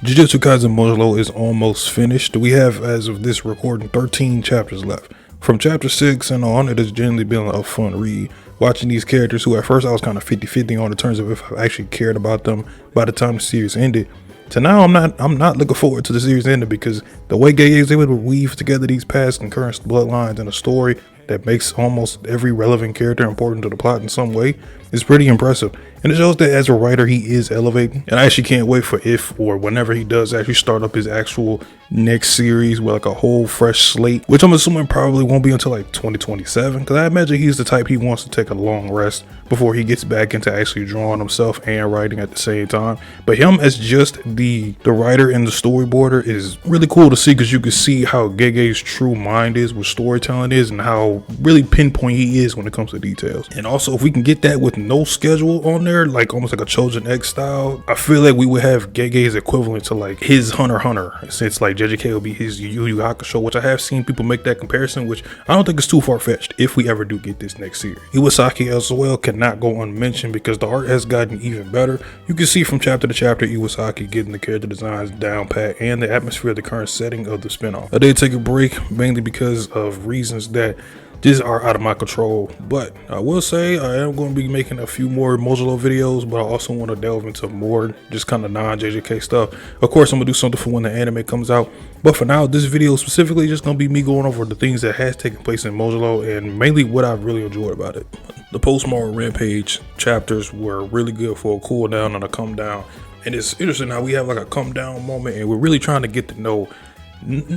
Jujutsukaisen Modulo is almost finished. We have, as of this recording, 13 chapters left. From chapter 6 and on, it has generally been a fun read. Watching these characters who at first I was kind of 50-50 on in terms of if I actually cared about them by the time the series ended. So now I'm not looking forward to the series ending because the way Gege is able to weave together these past and current bloodlines in a story that makes almost every relevant character important to the plot in some way is pretty impressive. And it shows that as a writer he is elevating, and I actually can't wait for if or whenever he does actually start up his actual next series with like a whole fresh slate, which I'm assuming probably won't be until like 2027, because I imagine he's the type he wants to take a long rest before he gets back into actually drawing himself and writing at the same time. But him as just the writer and the storyboarder is really cool to see, because you can see how Gege's true mind is, what storytelling is, and how really pinpoint he is when it comes to details. And also, if we can get that with no schedule on there, like almost like a Chosen X style, I feel like we would have Gege's equivalent to like his Hunter x Hunter, since like JJK will be his Yu Yu Hakusho, which I have seen people make that comparison, which I don't think is too far-fetched if we ever do get this next series. Iwasaki as well cannot go unmentioned because the art has gotten even better. You can see from chapter to chapter Iwasaki getting the character designs down pat and the atmosphere of the current setting of the spinoff. I did take a break mainly because of reasons that just are out of my control, but I will say I am going to be making a few more Modulo videos, but I also want to delve into more just kind of non-JJK stuff. Of course, I'm going to do something for when the anime comes out, but for now, this video specifically just going to be me going over the things that has taken place in Modulo and mainly what I've really enjoyed about it. The post-Maro Rampage chapters were really good for a cool down and a come down, and it's interesting how we have like a come down moment and we're really trying to get to know,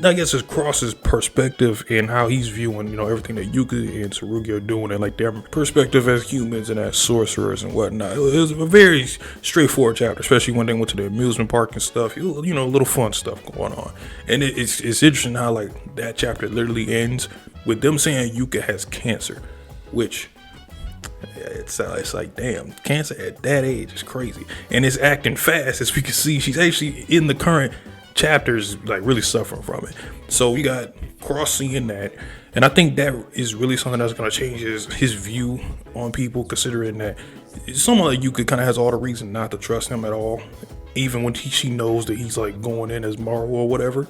I guess, it's Cross's perspective and how he's viewing, everything that Yuka and Tsurugi are doing, and like their perspective as humans and as sorcerers and whatnot. It was a very straightforward chapter, especially when they went to the amusement park and stuff. A little fun stuff going on. And it's interesting how like that chapter literally ends with them saying Yuka has cancer, which it's like, damn, cancer at that age is crazy. And it's acting fast, as we can see. She's actually in the current chapters like really suffering from it. So we got Cross seeing that, and I think that is really something that's going to change his view on people, considering that someone like Yuka kind of has all the reason not to trust him at all, even when she knows that he's like going in as Maro or whatever,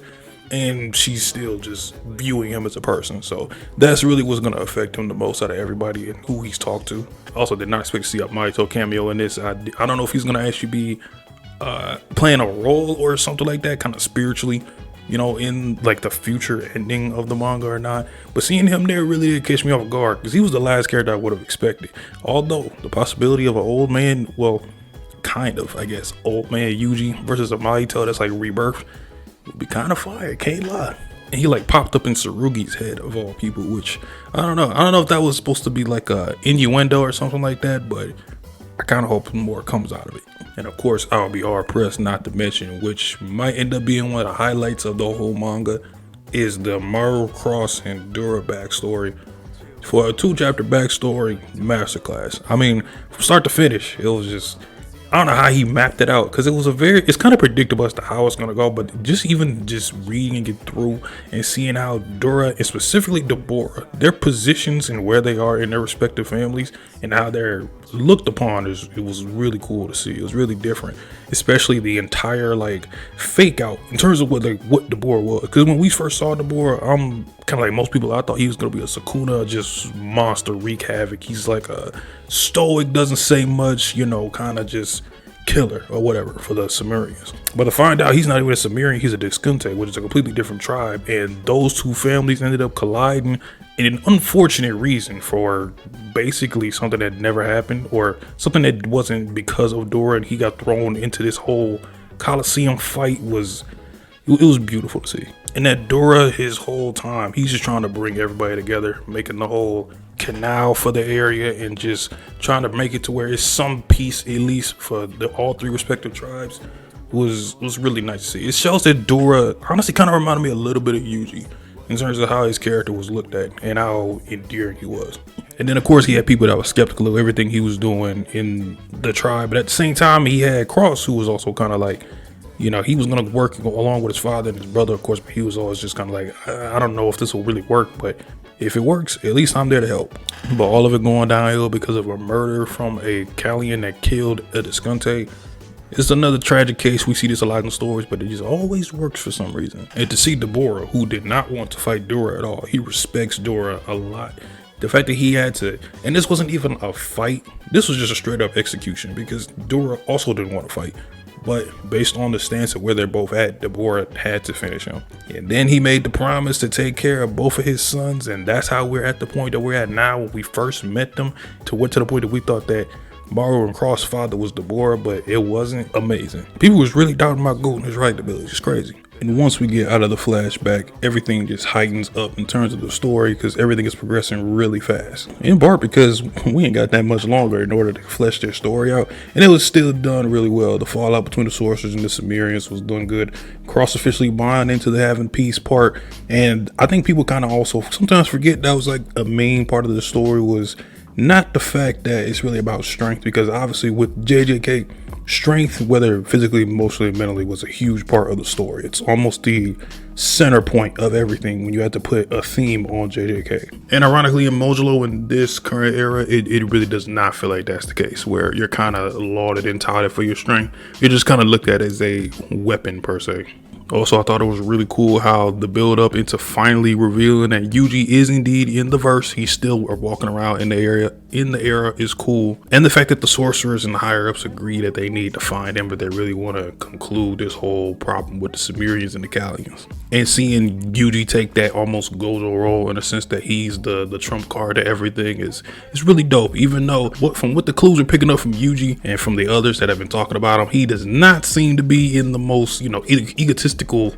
and she's still just viewing him as a person. So that's really what's going to affect him the most out of everybody and who he's talked to. Also did not expect to see a Mahito cameo in this. I don't know if he's going to actually be playing a role or something like that, kind of spiritually, in like the future ending of the manga or not. But seeing him there really did catch me off guard, because he was the last character I would have expected. Although the possibility of an old man, well, kind of, I guess, old man Yuji versus a Mahito that's like rebirth would be kind of fire, can't lie. And he like popped up in Tsurugi's head of all people, which I don't know if that was supposed to be like a innuendo or something like that, but I kind of hope more comes out of it. And of course, I'll be hard pressed not to mention, which might end up being one of the highlights of the whole manga, is the Maro, Cross, and Dura backstory. For a 2-chapter backstory masterclass. I mean, from start to finish, it was just, I don't know how he mapped it out, because it's kind of predictable as to how it's going to go, but just reading it through and seeing how Dura and specifically Deborah, their positions and where they are in their respective families and how they're looked upon, it was really cool to see. It was really different, especially the entire like fake out in terms of what Deborah was, because when we first saw Deborah, I'm kind of like most people, I thought he was going to be a Sukuna, just monster, wreak havoc. He's like a stoic, doesn't say much, kind of just killer or whatever for the Sumerians. But to find out he's not even a Sumerian, he's a Discunte, which is a completely different tribe, and those two families ended up colliding in an unfortunate reason for basically something that never happened, or something that wasn't because of Dora, and he got thrown into this whole Colosseum fight. It was beautiful to see. And that Dora, his whole time, he's just trying to bring everybody together, making the whole canal for the area and just trying to make it to where it's some peace, at least for all 3 respective tribes, was really nice to see. It shows that Dora honestly kind of reminded me a little bit of Yuji in terms of how his character was looked at and how endearing he was. And then of course he had people that were skeptical of everything he was doing in the tribe, but at the same time he had Cross, who was also kind of like, he was going to work along with his father and his brother, of course, but he was always just kind of like, I don't know if this will really work, but if it works, at least I'm there to help. But all of it going downhill because of a murder from a Callian that killed a Discunte It's another tragic case. We see this a lot in stories, but it just always works for some reason. And to see Deborah, who did not want to fight Dora at all, he respects Dora a lot. The fact that he had to, and this wasn't even a fight, this was just a straight up execution because Dora also didn't want to fight. But based on the stance of where they're both at, Deborah had to finish him. And then he made the promise to take care of both of his sons, and that's how we're at the point that we're at now. When we first met them, to the point that we thought that Maru and Cross' father was Deborah, but it wasn't. Amazing. People was really doubting about Goat and his right ability. It's crazy. And once we get out of the flashback, everything just heightens up in terms of the story because everything is progressing really fast. In part because we ain't got that much longer in order to flesh their story out. And it was still done really well. The fallout between the Sorcerers and the Cimmerians was doing good. Cross officially bond into the having peace part. And I think people kind of also sometimes forget that was like a main part of the story was not the fact that it's really about strength, because obviously with JJK, strength, whether physically, emotionally, mentally, was a huge part of the story. It's almost the center point of everything when you have to put a theme on JJK. And ironically, in Modulo, in this current era, it really does not feel like that's the case, where you're kind of lauded and touted for your strength. You're just kind of looked at as a weapon per se. Also, I thought it was really cool how the build up into finally revealing that Yuji is indeed in the verse. He's still walking around in the area in the era is cool. And the fact that the sorcerers and the higher ups agree that they need to find him, but they really want to conclude this whole problem with the Cimmerians and the Callians. And seeing Yuji take that almost Gojo role in a sense that he's the trump card to everything is really dope. Even though from what the clues are picking up from Yuji and from the others that have been talking about him, he does not seem to be in the most, egotistical,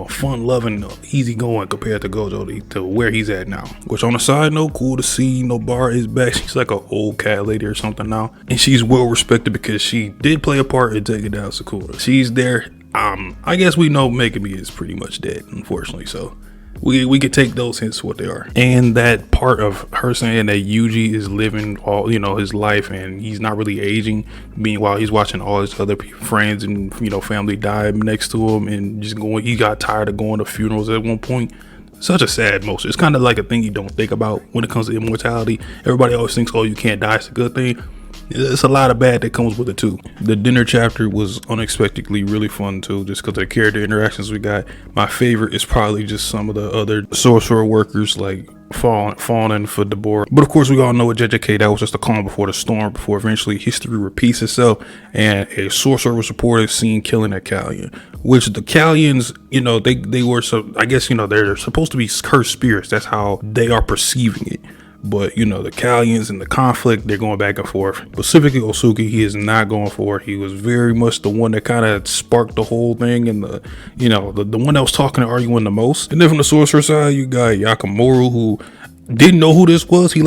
fun-loving, easygoing compared to Gojo to where he's at now. Which on a side note, cool to see Nobara is back. She's like an old cat lady or something now. And she's well respected because she did play a part in taking down Sakura. She's there. I guess we know Megumi is pretty much dead, unfortunately, so we could take those hints for what they are. And that part of her saying that Yuji is living all his life and he's not really aging, meanwhile he's watching all his other friends and family die next to him, and just he got tired of going to funerals at one point. Such a sad motion. It's kind of like a thing you don't think about when it comes to immortality. Everybody always thinks, oh, you can't die, it's a good thing. It's a lot of bad that comes with it too. The dinner chapter was unexpectedly really fun too, just because of the character interactions we got. My favorite is probably just some of the other sorcerer workers like falling for Deborah. But of course we all know with JJK that was just a calm before the storm, before eventually history repeats itself and a sorcerer was reported seen killing a Callian. Which the Callians, they were, so I guess they're supposed to be cursed spirits. That's how they are perceiving it. But the Callians and the conflict, they're going back and forth. Specifically Osuki, he is not going for it. He was very much the one that kind of sparked the whole thing, and the one that was talking and arguing the most. And then from the sorcerer side, you got Yakimaru, who didn't know who this was. He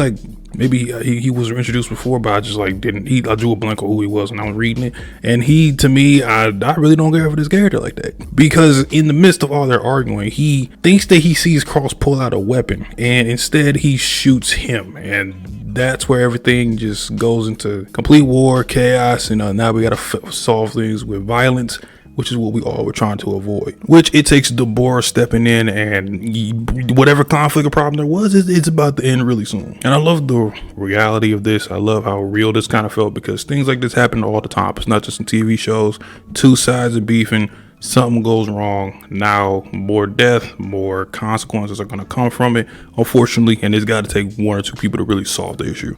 he was introduced before, but I just didn't. I drew a blank on who he was when I was reading it. And he, to me, I really don't care for this character like that, because in the midst of all their arguing, he thinks that he sees Cross pull out a weapon, and instead he shoots him, and that's where everything just goes into complete war, chaos. Now we gotta solve things with violence, which is what we all were trying to avoid. Which it takes Deborah stepping in, and whatever conflict or problem there was, it's about to end really soon. And I love the reality of this. I love how real this kind of felt, because things like this happen all the time. It's not just in TV shows. Two sides are beefing. Something goes wrong. Now more death, more consequences are going to come from it, unfortunately. And it's got to take one or two people to really solve the issue.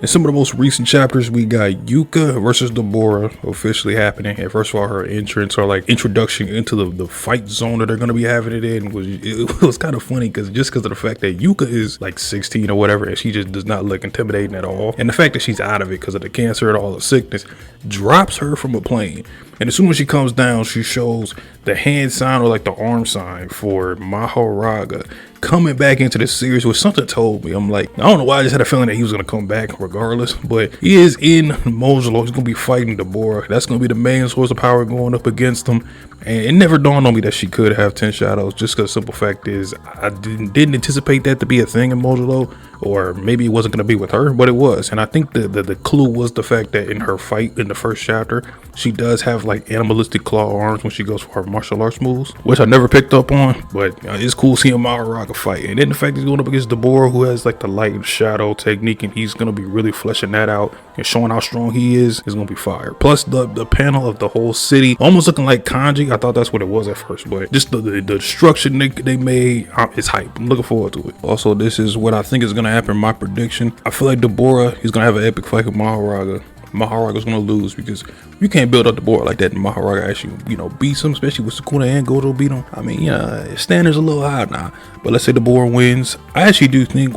In some of the most recent chapters, we got Yuka versus Deborah officially happening. And first of all, her entrance, or introduction into the fight zone that they're going to be having it in, it was kind of funny, because of the fact that Yuka is 16 or whatever, and she just does not look intimidating at all. And the fact that she's out of it because of the cancer and all the sickness drops her from a plane. And as soon as she comes down, she shows the hand sign, or the arm sign for Mahoraga coming back into the series, which something told me. I'm like, I don't know why, I just had a feeling that he was going to come back regardless, but he is in Modulo. He's going to be fighting Deborah. That's going to be the main source of power going up against him. And it never dawned on me that she could have 10 shadows, just because the simple fact is I didn't anticipate that to be a thing in Modulo, or maybe it wasn't going to be with her, but it was. And I think the clue was the fact that in her fight in the first chapter, she does have like animalistic claw arms when she goes for her martial arts moves, which I never picked up on, but it's cool seeing Mahoraga fight. And then the fact he's going up against Deborah, who has like the light and shadow technique, and he's going to be really fleshing that out and showing how strong he is going to be fire. Plus the panel of the whole city almost looking like kanji. I thought that's what it was at first, but just the destruction they made is hype. I'm looking forward to it. Also, this is what I think is going to happen. My prediction, I feel like Deborah is going to have an epic fight with Mahoraga. Maharaga's going to lose because you can't build up the board like that, and Mahoraga actually, beats him, especially with Sukuna and Goto beat him. I mean, standards a little high now, but let's say Deborah wins. I actually do think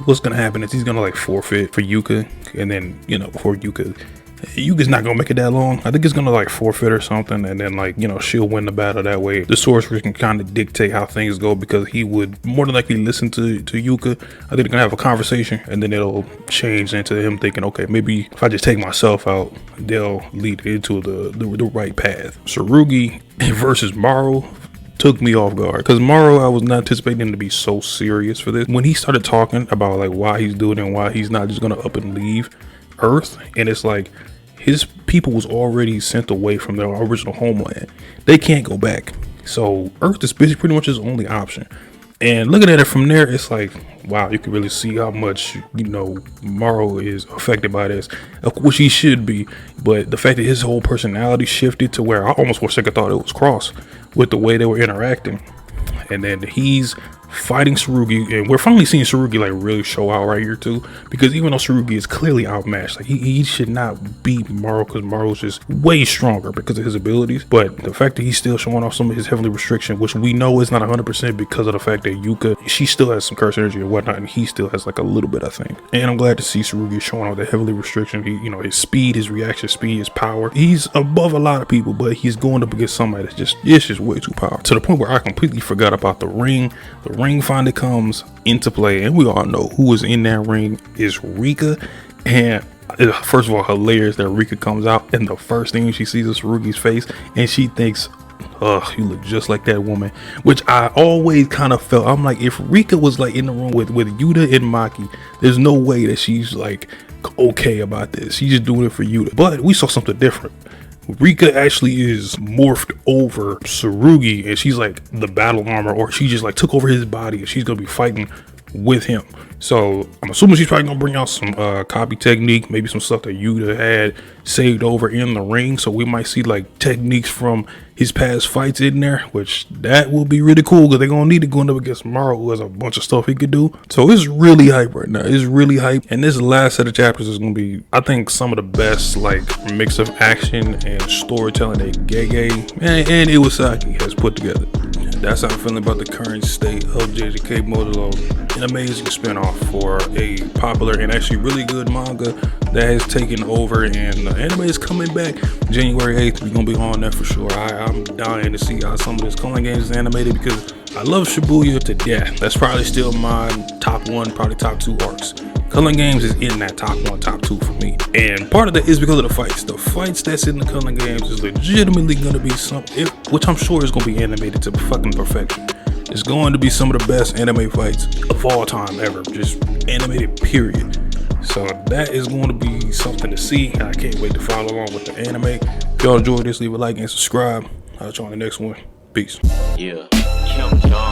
what's going to happen is he's going to like forfeit for Yuka, and then, before Yuka's not gonna make it that long. I think it's gonna like forfeit or something, and then like she'll win the battle that way. The sorcerer can kind of dictate how things go because he would more than likely listen to Yuka. I think they're gonna have a conversation, and then it'll change into him thinking, okay, maybe if I just take myself out, they'll lead into the right path. Tsurugi versus Maru took me off guard because Maru, I was not anticipating him to be so serious for this. When he started talking about like why he's doing it and why he's not just gonna up and leave Earth, and it's like his people was already sent away from their original homeland. They can't go back. So Earth is pretty much his only option. And looking at it from there, it's like, wow, you can really see how much, Maru is affected by this, which he should be. But the fact that his whole personality shifted to where I almost for a second thought it was cross with the way they were interacting. And then he's fighting Tsurugi, and we're finally seeing Tsurugi like really show out right here too, because even though Tsurugi is clearly outmatched, like he should not beat Maru because Maru's just way stronger because of his abilities. But the fact that he's still showing off some of his heavenly restriction, which we know is not 100% because of the fact that Yuka, she still has some curse energy and whatnot, and he still has like a little bit, I think. And I'm glad to see Tsurugi showing off the heavenly restriction. He, his speed, his reaction speed, his power. He's above a lot of people, but he's going up against somebody that's just way too powerful, to the point where I completely forgot about the ring. The ring finally comes into play, and we all know who is in that ring is Rika. And first of all, hilarious that Rika comes out and the first thing she sees is Tsurugi's face, and she thinks, ugh, you look just like that woman. Which I always kind of felt, I'm like, if Rika was like in the room with Yuta and Maki, there's no way that she's like okay about this. She's just doing it for Yuta. But we saw something different. Rika actually is morphed over Tsurugi, and she's like the battle armor, or she just like took over his body, and she's gonna be fighting with him. So I'm assuming she's probably gonna bring out some copy technique, maybe some stuff that Yuta had saved over in the ring. So we might see like techniques from his past fights in there, which that will be really cool because they're gonna need to go up against Maru, who has a bunch of stuff he could do. So it's really hype right now. It's really hype, and this last set of chapters is gonna be, I think, some of the best like mix of action and storytelling that Gege and Iwasaki has put together. That's how I'm feeling about the current state of JJK Modulo, an amazing spinoff for a popular and actually really good manga that has taken over, and the anime is coming back January 8th. We're gonna be on that for sure. I'm dying to see how some of this Culling Games is animated because I love Shibuya to death. That's probably still my top one, probably top two arcs. Culling Games is in that top one, top two for me. And part of that is because of the fights. The fights that's in the Culling Games is legitimately going to be something, which I'm sure is going to be animated to fucking perfection. It's going to be some of the best anime fights of all time ever. Just animated, period. So that is going to be something to see. I can't wait to follow along with the anime. If y'all enjoyed this, leave a like and subscribe. I'll catch you on the next one. Peace. Yeah. Kim Jong.